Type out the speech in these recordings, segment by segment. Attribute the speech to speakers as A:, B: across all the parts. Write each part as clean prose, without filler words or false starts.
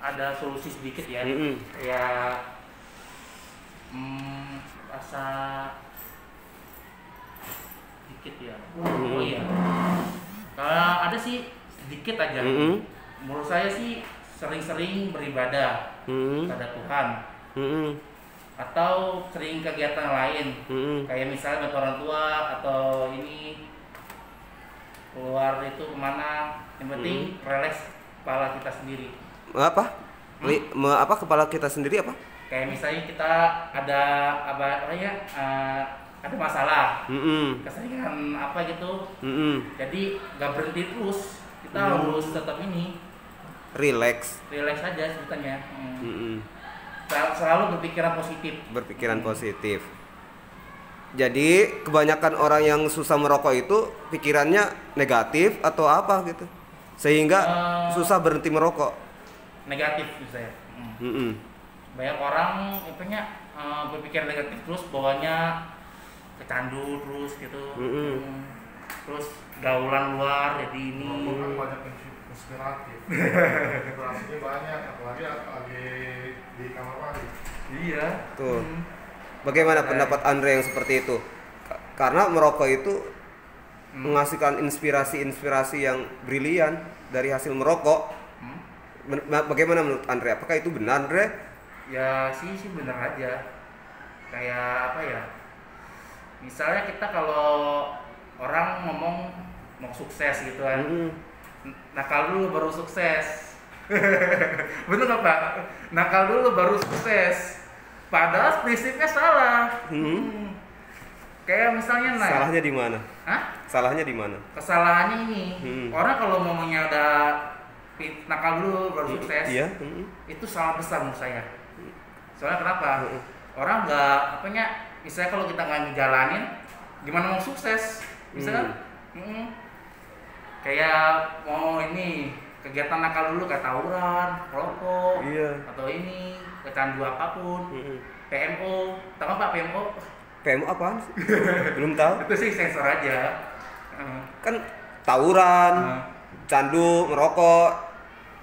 A: ada solusi sedikit ya. Ya rasa sedikit ya. Oh iya. Kalau ada sih sedikit aja. Menurut saya sih sering-sering beribadah pada Tuhan. Atau sering kegiatan lain. Kayak misalnya bantu orang tua atau ini keluar itu kemana. Yang penting relax kepala kita sendiri.
B: Apa? Apa kepala kita sendiri apa?
A: Kayak misalnya kita ada ada masalah, keseringan apa gitu, jadi nggak berhenti terus, kita harus tetap ini
B: relax
A: aja ceritanya. Selalu berpikiran positif.
B: Jadi kebanyakan orang yang susah merokok itu pikirannya negatif atau apa gitu, sehingga susah berhenti merokok.
A: Negatif saya. Banyak orang berpikir negatif terus, bawahnya kecandu terus gitu. Terus gaulan luar jadi ini.
C: Kan banyak inspiratif. Inspirasinya banyak, apalagi di kamar mandi.
A: Iya.
B: Tuh. Bagaimana pendapat Andre yang seperti itu? Karena merokok itu menghasilkan inspirasi yang brilian dari hasil merokok. Bagaimana menurut Andre? Apakah itu benar, Andre?
A: Ya sih benar aja. Kayak apa ya? Misalnya kita kalau orang ngomong mau sukses gitu kan, nakal dulu baru sukses. Bener nggak Pak? Nakal dulu baru sukses. Padahal prinsipnya salah. Kayak misalnya
B: salahnya di mana?
A: Hah?
B: Salahnya di mana?
A: Kesalahannya ini orang kalau ngomongnya ada nakal dulu baru sukses, itu salah besar menurut saya. Soalnya kenapa? Orang nggak misalnya kalau kita nggak ngejalanin, gimana mau sukses? Misalnya kayak mau ini kegiatan nakal dulu kayak tawuran, rokok, atau ini kecandu apapun, PMO, tahu Pak PMO?
B: PMO apaan sih? Belum tahu.
A: Itu sih sensor aja.
B: Kan tawuran, candu, merokok.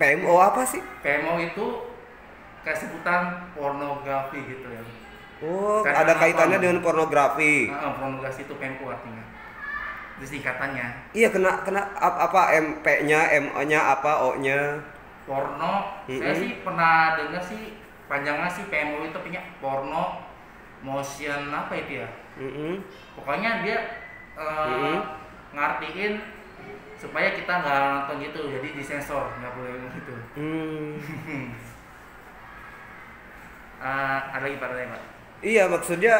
B: PMO apa sih?
A: PMO itu kayak sebutan pornografi gitu ya.
B: Oh, ada kaitannya dengan pornografi.
A: Pornografi itu PMO artinya. Itu singkatannya.
B: Iya, kena apa MP-nya, MO-nya, apa O-nya?
A: Porno. Saya sih pernah dengar sih panjangnya sih PMO itu punya porno motion apa itu ya? Pokoknya dia ngartiin supaya kita nggak nonton gitu, jadi disensor, nggak boleh gitu. Ada lagi Pak?
B: Iya, maksudnya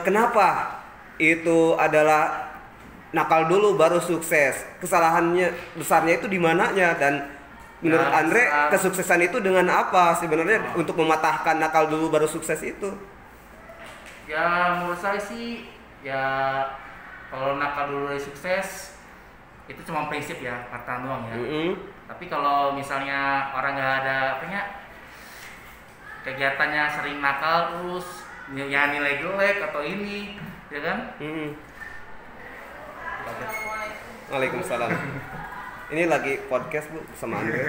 B: kenapa itu adalah nakal dulu baru sukses? Kesalahannya besarnya itu di mananya? Dan menurut Andre kesuksesan itu dengan apa sebenarnya untuk mematahkan nakal dulu baru sukses itu?
A: Ya menurut saya sih ya kalau nakal dulu baru sukses itu cuma prinsip ya, kata doang ya. Tapi kalau misalnya orang nggak ada kegiatannya sering nakal terus nilai jelek atau ini, ya kan?
B: Waalaikumsalam. Ini lagi podcast Bu sama Andre.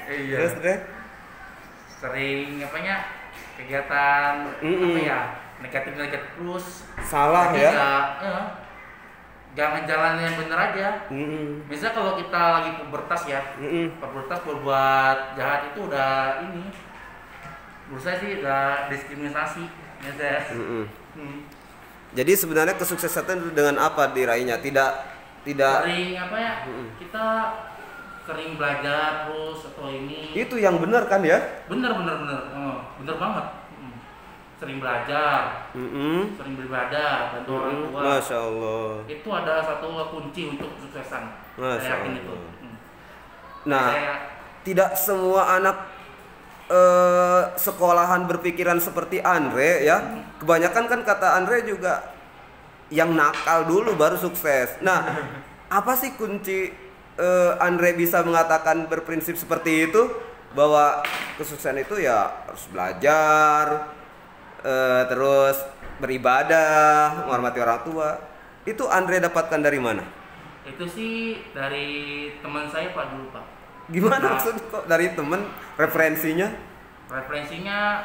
A: Iya.
B: Terus Andre?
A: Sering kegiatan negatif terus.
B: Salah ya?
A: Gak ngejalanin yang bener aja. Misalnya kalau kita lagi pubertas ya, pubertas berbuat jahat itu udah ini, menurut saya sih udah diskriminasi.
B: Jadi sebenarnya kesuksesan itu dengan apa diraihnya? Tidak
A: sering kita sering belajar terus atau ini.
B: Itu yang benar kan ya?
A: Bener banget. Sering belajar, sering beribadah, bantu orang tua.
B: Masya Allah.
A: Itu ada satu kunci untuk kesuksesan.
B: Masya
A: Saya yakin
B: Allah.
A: itu.
B: Nah, tidak semua anak sekolahan berpikiran seperti Andre ya. Kebanyakan kan kata Andre juga yang nakal dulu baru sukses. Nah, apa sih kunci Andre bisa mengatakan berprinsip seperti itu, bahwa kesuksesan itu ya harus belajar, terus beribadah, menghormati orang tua? Itu Andre dapatkan dari mana?
A: Itu sih dari teman saya Pak dulu Pak.
B: Gimana
A: Nah,
B: maksudnya kok dari temen referensinya?
A: referensinya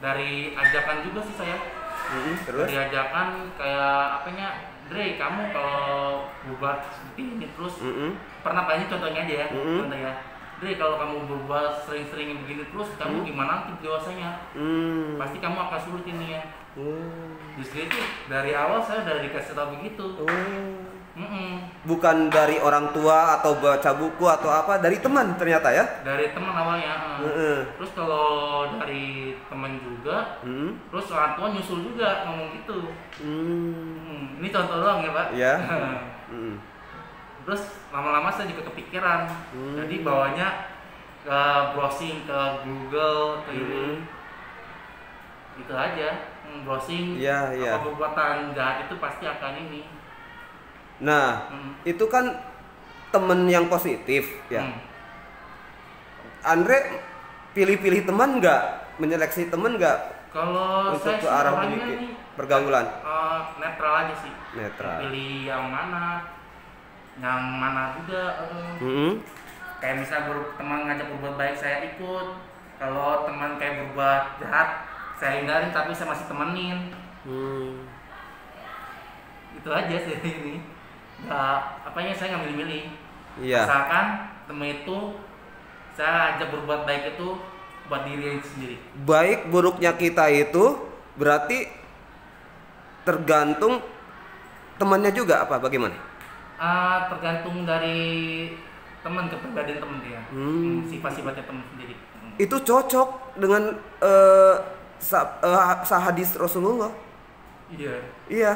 A: dari ajakan juga sih saya.
B: Terus?
A: Dari ajakan kayak apanya, Dre kamu kalau berbuat seperti ini terus pernah ini contohnya aja ya, contoh ya. Dre kalau kamu berbuat sering-sering begini terus kamu gimana nanti dewasanya? Pasti kamu akan sulit ini ya. Justru itu dari awal saya udah dikasih tahu begitu.
B: Bukan dari orang tua atau baca buku atau apa, dari teman ternyata ya?
A: Dari teman awalnya. Terus kalau dari teman juga, terus orang tua nyusul juga ngomong gitu. Ini contoh doang ya Pak.
B: Iya.
A: Terus lama-lama saya juga kepikiran, jadi bawanya ke browsing ke Google ke ini, itu aja, browsing apa perbuatan jahat itu pasti akan ini.
B: Nah, itu kan temen yang positif ya. Andre pilih-pilih teman nggak, menyeleksi teman nggak
A: Kalau
B: untuk
A: saya
B: ke
A: sih
B: arah
A: orangnya
B: begitu
A: nih
B: pergaulan?
A: Netral aja sih.
B: Netral.
A: Pilih yang mana juga. Kayak misal teman ngajak berbuat baik saya ikut. Kalau teman kayak berbuat jahat saya hindarin tapi saya masih temenin. Itu aja sih ini. Saya nggak milih-milih.
B: Iya.
A: Asalkan teman itu saya ajak berbuat baik itu buat diri sendiri.
B: Baik buruknya kita itu berarti tergantung temannya juga apa bagaimana?
A: Tergantung dari teman, kepribadian teman dia, sifat-sifatnya teman sendiri.
B: Itu cocok dengan sahadis Rasulullah. Iya,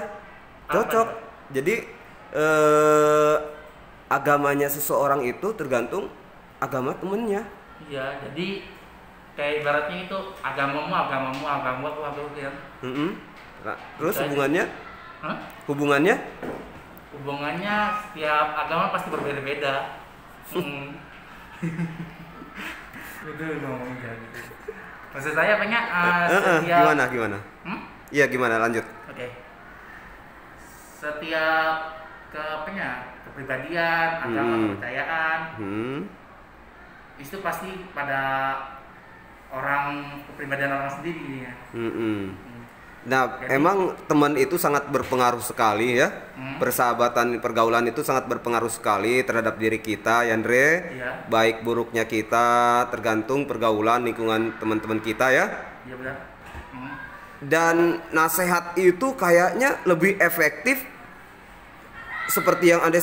B: cocok. Jadi agamanya seseorang itu tergantung agama temennya.
A: Iya, jadi kayak ibaratnya itu agamamu ya.
B: Terus
A: Bisa
B: hubungannya?
A: Hubungannya setiap agama pasti berbeda-beda. Itu ngomongnya gitu. Maksud saya apanya? Setiap
B: Gimana? Iya gimana lanjut?
A: Oke. Setiap kepribadian, agama, kepercayaan itu pasti pada kepribadian orang sendiri ya.
B: Nah,
A: Jadi,
B: emang teman itu sangat berpengaruh sekali ya. Persahabatan, pergaulan itu sangat berpengaruh sekali terhadap diri kita, Yandre.
A: Iya.
B: Baik buruknya kita tergantung pergaulan lingkungan teman-teman kita ya.
A: Iya benar.
B: Dan nasihat itu kayaknya lebih efektif seperti yang Andre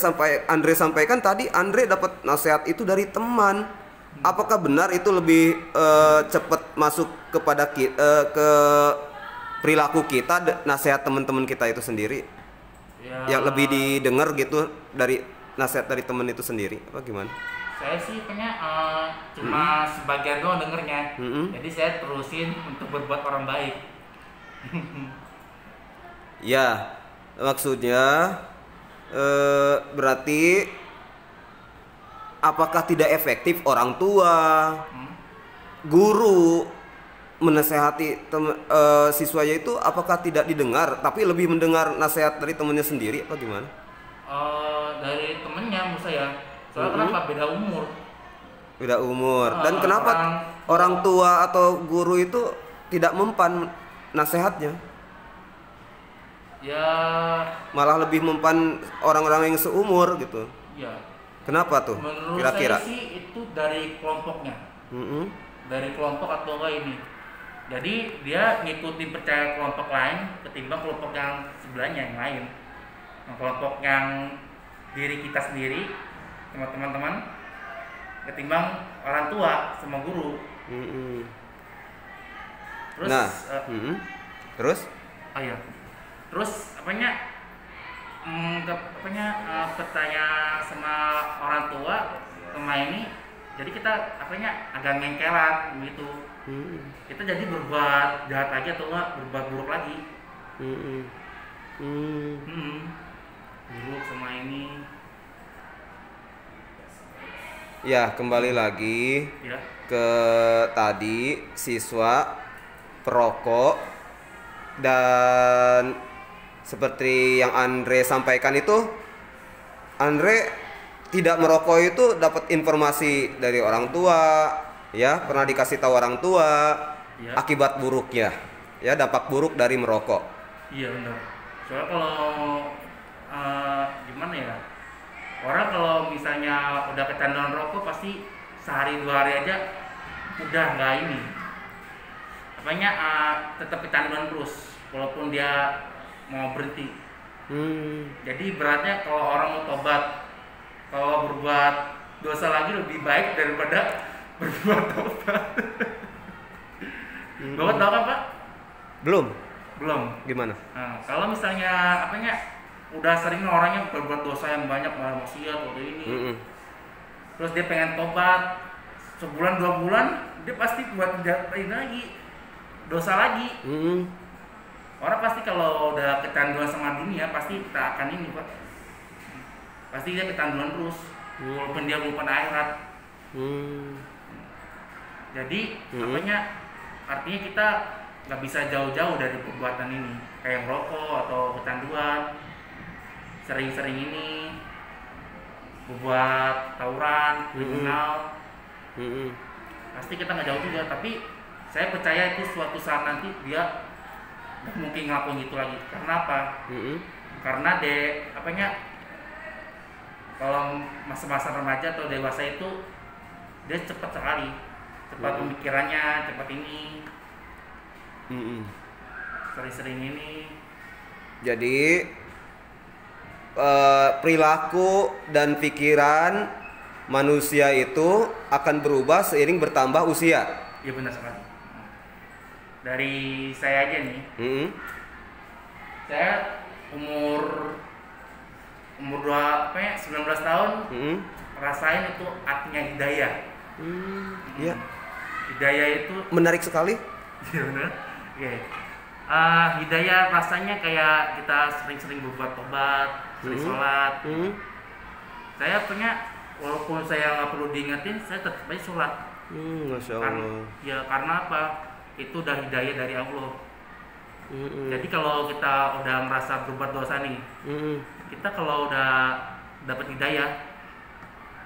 B: sampaikan tadi. Andre dapat nasihat itu dari teman. Apakah benar itu lebih cepat masuk kepada ke perilaku kita, nasihat teman-teman kita itu sendiri? Ya. Yang lebih didengar gitu dari nasihat dari teman itu sendiri, apa gimana?
A: Saya sih cuma sebagian doang dengernya. Jadi saya terusin untuk berbuat orang baik.
B: Ya, maksudnya berarti apakah tidak efektif orang tua, guru menasehati siswanya itu, apakah tidak didengar tapi lebih mendengar nasihat dari temannya sendiri apa gimana?
A: Dari temennya menurut saya. Soalnya kenapa? Beda umur.
B: Dan kenapa orang tua atau guru itu tidak mempan nasihatnya?
A: Ya
B: Malah lebih mempan orang-orang yang seumur gitu.
A: Ya.
B: Kenapa tuh?
A: Menurut
B: Kira-kira?
A: saya sih itu dari kelompoknya. Dari kelompok atau enggak ini. Jadi dia ngikutin percaya kelompok lain ketimbang kelompok yang sebelahnya yang lain. Kelompok yang diri kita sendiri, teman-teman, ketimbang orang tua sama guru. Terus,
B: terus?
A: Terus percaya sama orang tua sama ini. Jadi kita agak ngengkelan gitu. Kita jadi berbuat jahat lagi atau enggak berbuat buruk lagi. Buruk sama ini.
B: Ya, kembali lagi ke tadi siswa perokok, dan seperti yang Andre sampaikan itu, Andre tidak merokok itu dapat informasi dari orang tua, ya, pernah dikasih tahu orang tua
A: Iya.
B: akibat buruknya, ya, dampak buruk dari merokok.
A: Iya benar. Soalnya kalau gimana ya, orang kalau misalnya udah kecanduan rokok pasti sehari 2 hari aja udah nggak ini. Apanya tetap kecanduan terus walaupun dia mau berhenti. Jadi beratnya kalau orang mau tobat, kalau berbuat dosa lagi lebih baik daripada berbuat tobat. Bapak tahu kan Pak?
B: Belum. Gimana?
A: Nah, kalau misalnya udah sering orangnya berbuat dosa yang banyak, maksiat atau ini, terus dia pengen tobat, sebulan 2 bulan dia pasti buat ini lagi, dosa lagi. Orang pasti kalau udah kecanduan sama dunia pasti tak akan ini Pak, pasti dia kecanduan terus walaupun dia lupa akhirat. Jadi artinya kita nggak bisa jauh-jauh dari perbuatan ini, kayak merokok atau kecanduan, sering-sering ini berbuat tawuran, kriminal, pasti kita nggak jauh juga. Tapi saya percaya itu suatu saat nanti dia mungkin ngelakuin itu lagi. Karena apa? Karena kalau masa-masa remaja atau dewasa itu dia cepat sekali, cepat pemikirannya, cepat ini, sering-sering ini.
B: Jadi perilaku dan pikiran manusia itu akan berubah seiring bertambah usia.
A: Iya benar sekali. Dari saya aja nih, saya umur 19 tahun, rasain itu artinya hidayah.
B: Iya.
A: Hidayah itu
B: Menarik sekali.
A: iya benar. Oke. Hidayah rasanya kayak kita sering-sering berbuat tobat, sering sholat. Saya walaupun saya nggak perlu diingetin, saya tetap aja sholat.
B: Masya Allah.
A: Karena apa? Itu udah hidayah dari Allah. Jadi kalau kita udah merasa berbuat dosa nih, kita kalau udah dapat hidayah,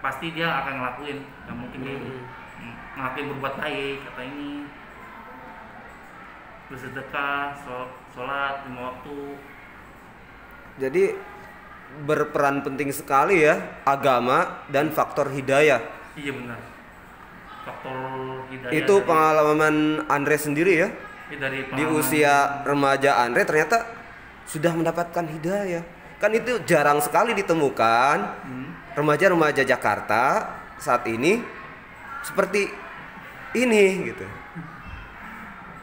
A: pasti dia akan ngelakuin. Gak mungkin dia ngelakuin berbuat baik, kata ini, bersedekah, sholat 5 waktu.
B: Jadi berperan penting sekali ya agama dan faktor hidayah.
A: Iya benar. Faktor hidayah.
B: Itu pengalaman Andre sendiri ya. Di usia remaja Andre ternyata sudah mendapatkan hidayah. Kan itu jarang sekali ditemukan remaja-remaja Jakarta saat ini seperti ini gitu.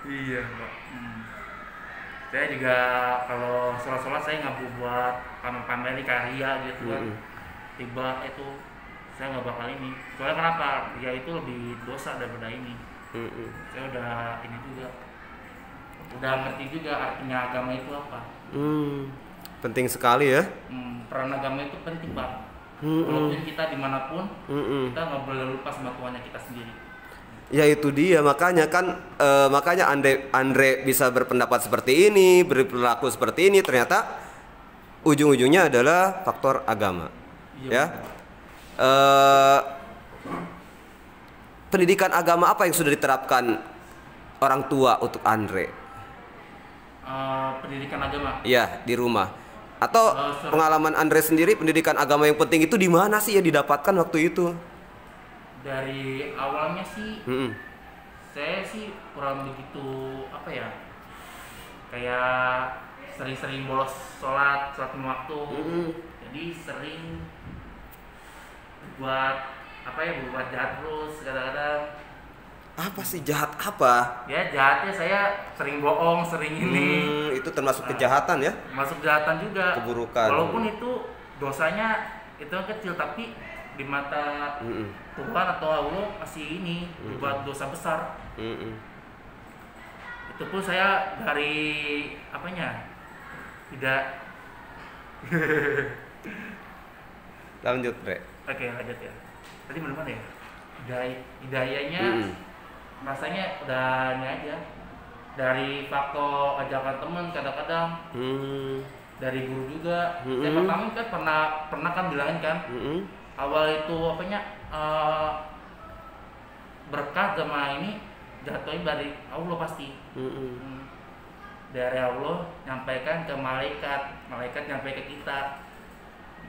A: Iya Pak. Saya juga kalau sholat-sholat saya nggak buat pamer-pamer karya gitu kan. Tiba itu saya nggak bakal ini. Soalnya kenapa? Ya itu lebih dosa daripada ini. Saya udah ini juga, udah ngerti juga artinya agama itu apa.
B: Penting sekali ya.
A: Peran agama itu penting Pak. Walaupun kita dimanapun, kita nggak boleh lupa sama Tuhannya kita sendiri.
B: Ya itu dia, makanya Andre bisa berpendapat seperti ini, berperilaku seperti ini, ternyata ujung-ujungnya adalah faktor agama.
A: Iya,
B: Ya. Pendidikan agama apa yang sudah diterapkan orang tua untuk Andre?
A: Pendidikan agama.
B: Ya, di rumah. Atau pengalaman Andre sendiri, pendidikan agama yang penting itu di mana sih ya didapatkan waktu itu?
A: Dari awalnya sih, saya sih kurang begitu kayak sering-sering bolos sholat 5 waktu. Jadi sering berbuat jahat terus kadang-kadang.
B: Apa sih jahat apa?
A: Ya jahatnya saya sering bohong, sering ini.
B: Itu termasuk kejahatan ya?
A: Masuk kejahatan juga.
B: Keburukan.
A: Walaupun itu dosanya itu kecil, tapi di mata Tuhan atau Allah masih ini berbuat dosa besar. Itu pun saya dari tidak.
B: Lanjut, Bre.
A: Oke, lanjut ya. Tadi mana ya? Hidayahnya rasanya udah ini aja. Dari faktor ajakan teman kadang-kadang. Dari guru juga. Saya pertama kan pernah kan bilangin kan, awal itu apanya berkah sama ini jatuhnya dari Allah pasti. Dari Allah nyampaikan ke malaikat, malaikat nyampe ke kita.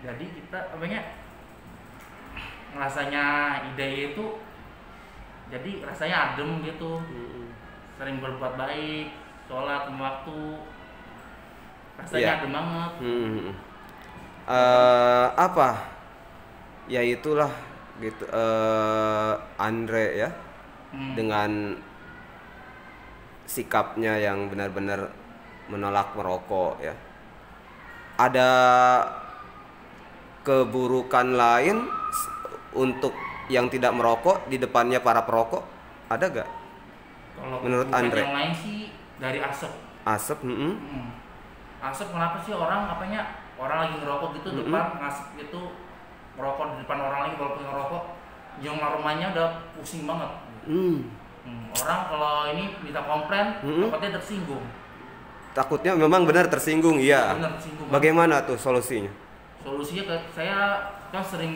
A: Jadi kita apanya rasanya ide itu jadi rasanya adem gitu. Sering berbuat baik, sholat waktu, rasanya adem banget.
B: Apa ya itulah gitu Andre ya dengan sikapnya yang benar-benar menolak merokok ya. Ada keburukan lain untuk yang tidak merokok di depannya para perokok, ada gak?
A: Kalau
B: menurut Andre
A: yang lain sih dari asap.
B: Asap.
A: Asap kenapa sih orang orang lagi ngerokok gitu depan ngasap gitu, merokok di depan orang lagi walaupun ngerokok, nyium aromanya udah pusing banget. Orang kalau ini minta komplain, takutnya tersinggung.
B: Takutnya memang benar tersinggung, iya.
A: Benar tersinggung.
B: Bagaimana tuh solusinya?
A: Solusinya saya kan sering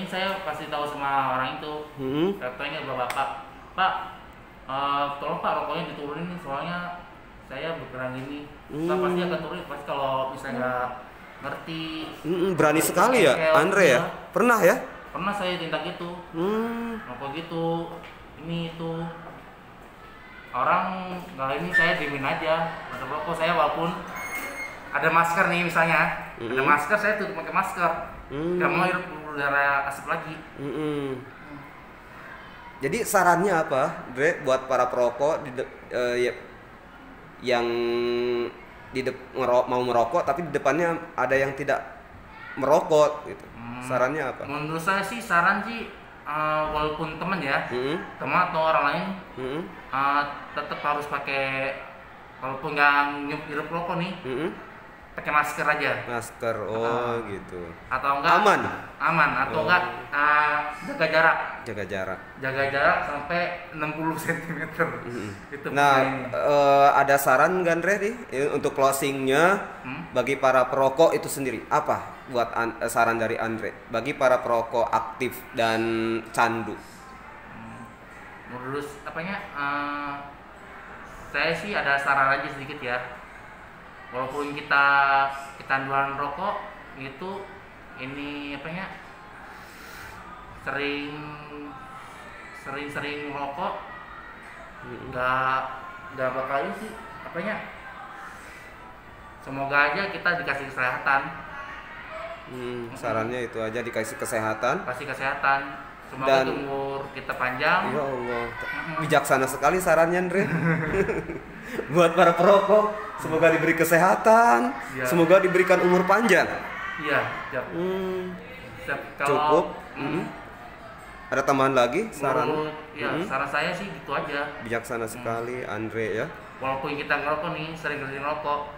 A: saya kasih tahu sama orang itu. Katanya bapak, Pak, tolong Pak rokoknya diturunin nih, soalnya saya bergerak gini. Pak pasti akan turun, pasti kalau misalnya nggak ngerti.
B: Berani sekali ya, Andre ya? Pernah ya?
A: Pernah saya tindak gitu. Rokok gitu. Ini itu orang nggak ini saya diemin aja. Ada rokok saya walaupun ada masker nih misalnya, ada masker saya tutup pakai masker, nggak mau hirup udara asap lagi.
B: Jadi sarannya apa, Dre, buat para perokok yang mau merokok tapi di depannya ada yang tidak merokok gitu? Sarannya apa?
A: Menurut saya sih saran sih walaupun teman ya, teman atau orang lain, tetap harus pakai, walaupun nggak hirup rokok nih, pakai masker aja.
B: Masker, gitu.
A: Atau enggak? Aman. Atau enggak jaga jarak. Jaga jarak sampai 60 cm. Itu.
B: Nah, ada saran nggak, Andre nih untuk closingnya bagi para perokok itu sendiri? Apa buat saran dari Andre bagi para perokok aktif dan candu?
A: Menurut saya sih ada saran aja sedikit ya. Walaupun kita kecanduan rokok itu ini sering merokok, nggak bakal sih semoga aja kita dikasih kesehatan.
B: Sarannya itu aja, dikasih kesehatan.
A: Semoga umur kita panjang.
B: Ya Allah, bijaksana sekali sarannya, Andre. Buat para perokok, semoga diberi kesehatan, semoga diberikan umur panjang.
A: Iya,
B: cukup. Ada tambahan lagi saran?
A: Saran saya sih gitu aja.
B: Bijaksana sekali, Andre ya.
A: Walaupun kita ngerokok nih, sering ngerokok,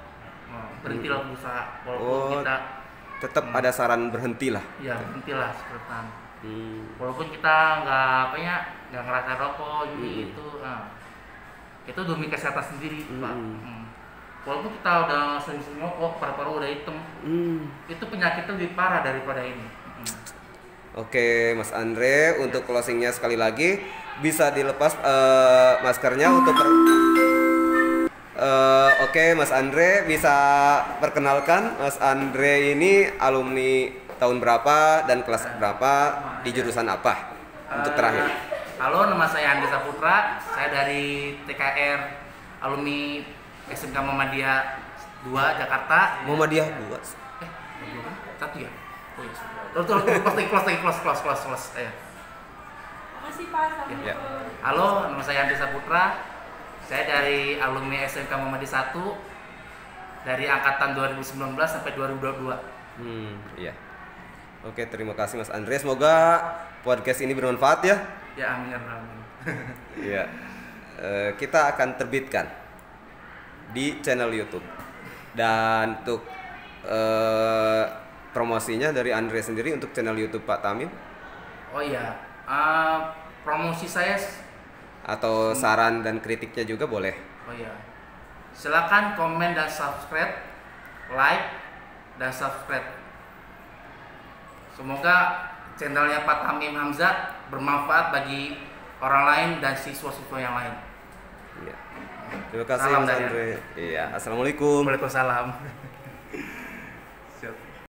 A: berhentilah berusaha. Walaupun kita
B: tetap ada saran berhentilah.
A: Iya, berhentilah seperti walaupun kita nggak ngerasa rokok gitu, itu demi kesehatan sendiri, Pak. Walaupun kita udah sering rokok, paru-paru udah hitam, itu penyakitnya lebih parah daripada ini.
B: Oke, Mas Andre, untuk closingnya sekali lagi bisa dilepas maskernya untuk Oke, Mas Andre, bisa perkenalkan Mas Andre ini alumni tahun berapa dan kelas berapa, di jurusan apa untuk terakhir?
A: Halo, nama saya Andre Saputra, saya dari TKR alumni SMK Muhammadiyah 2 Jakarta.
B: Muhammadiyah 2?
A: Satu ya? Oh iya. Close. Ya.
D: Makasih Pak.
B: Ya.
A: Halo, nama saya Andre Saputra, saya dari alumni SMK Muhammadiyah 1 dari angkatan 2019 sampai 2022.
B: Iya. Oke, terima kasih Mas Andre. Semoga podcast ini bermanfaat ya.
A: Ya, amin.
B: Iya. Kita akan terbitkan di channel YouTube. Dan untuk promosinya dari Andre sendiri untuk channel YouTube Pak Tamim.
A: Oh iya, promosi saya
B: atau saran dan kritiknya juga boleh.
A: Oh iya. Silakan komen dan subscribe, like dan subscribe. Semoga channelnya Pak Tamim Hamzah bermanfaat bagi orang lain dan siswa-siswa yang lain.
B: Iya. Terima kasih
A: Salam
B: Mas
A: dari
B: Andre. Iya, assalamualaikum.
A: Waalaikumsalam.